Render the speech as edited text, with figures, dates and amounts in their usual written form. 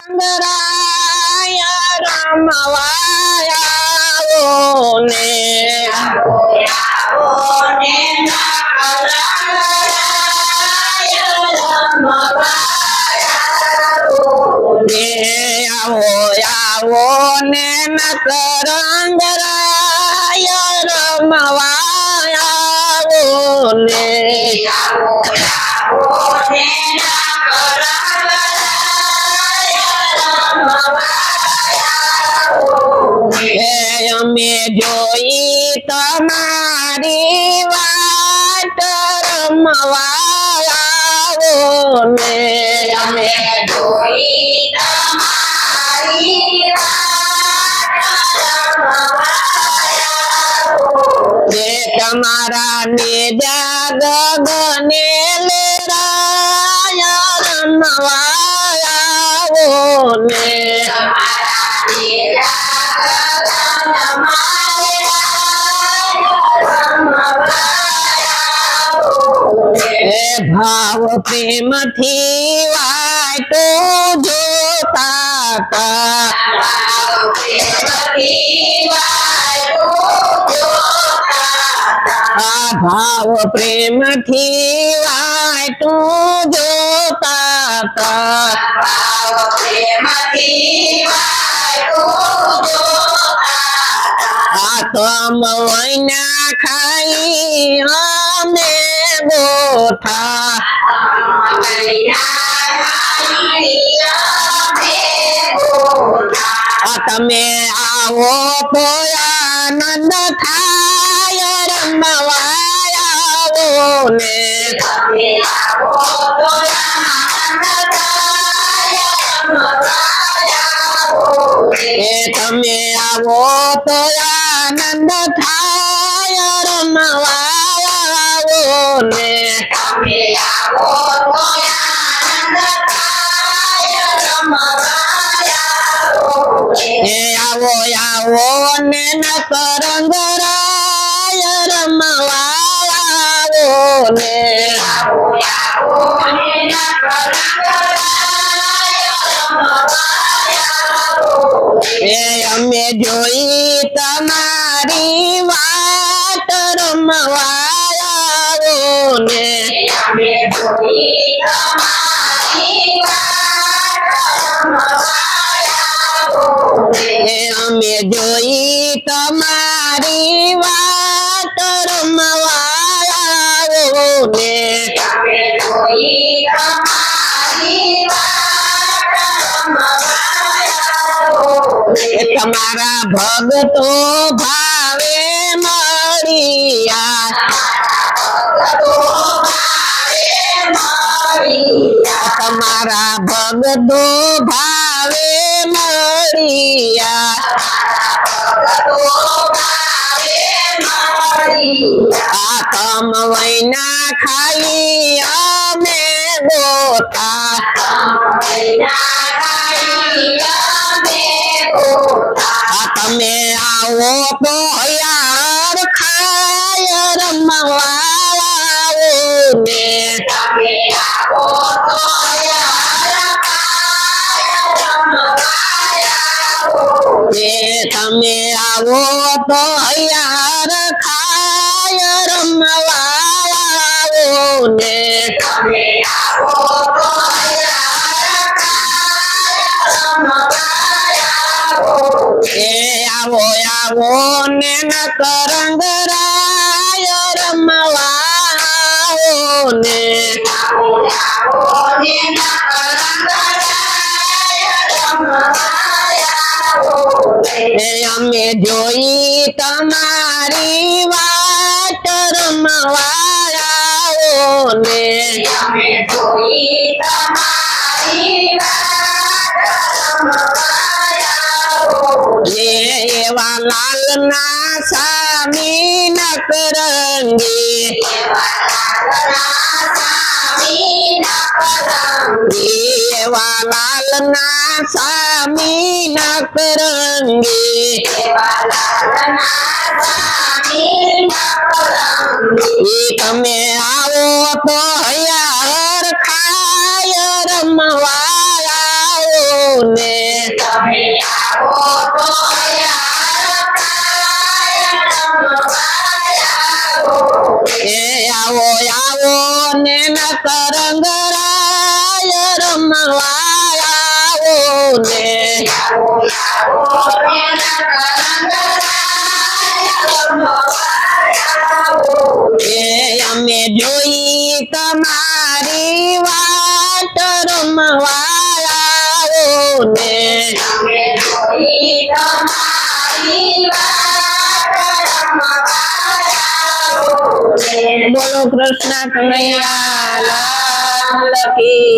અંગરાય રમવાયાવો ને આવો ને નકરંગરાય રમવાયાવો ને અમે જોઈ તમારી વાટ રમવાયાવો ને અમે જોઈ તમારી તમારા ને ગગને લેરાય રમવાયાવો ને ભાવ પ્રેમથી વાટો જોતા ભાવ પ્રેમથી વાટો જોતા તમ વૈના ખાઈ અમે ગોઠા તમે આવો તો આનંદ થાય રમવાયાવો ને તમે આવો તો આનંદ થાય રમવાયાવો ને આવો ને નકરંગરાય રમવાયાવો ને અમે જોઈ તમારી વાટ રમવાયાવો ને અમે જોઈ તમારી વાટ રમવાયાવો ને તમારા ભગતો ભાવે મળ્યા તમારા ભગતો ભાવે મળ્યા તમ વૈના ખાઈ અમે ગોતા તમે આવો તો યાર ખાય રમવાયાવો ને તમે આવો તો યાર ખાય રમવાયાવો ને આવો ને નકરંગરાય રમવાયાવો ને અમે જોઈ તમારી વાટ રમવાયાવો ને એવા લાલના સામી નકરંગી એવા લાલના સામી નકરંગી તમે આવો તો યાર ખાય રમવાયાવો ને તમે આવો તો યાર પ્રાય રમવાયા એ આવો આવો ને નકરંગરાય રમવા આવો ને એ અમે જોઈ તમારી વાટ રમવા આવો ને બોલો કૃષ્ણ કનૈયા લાલ કી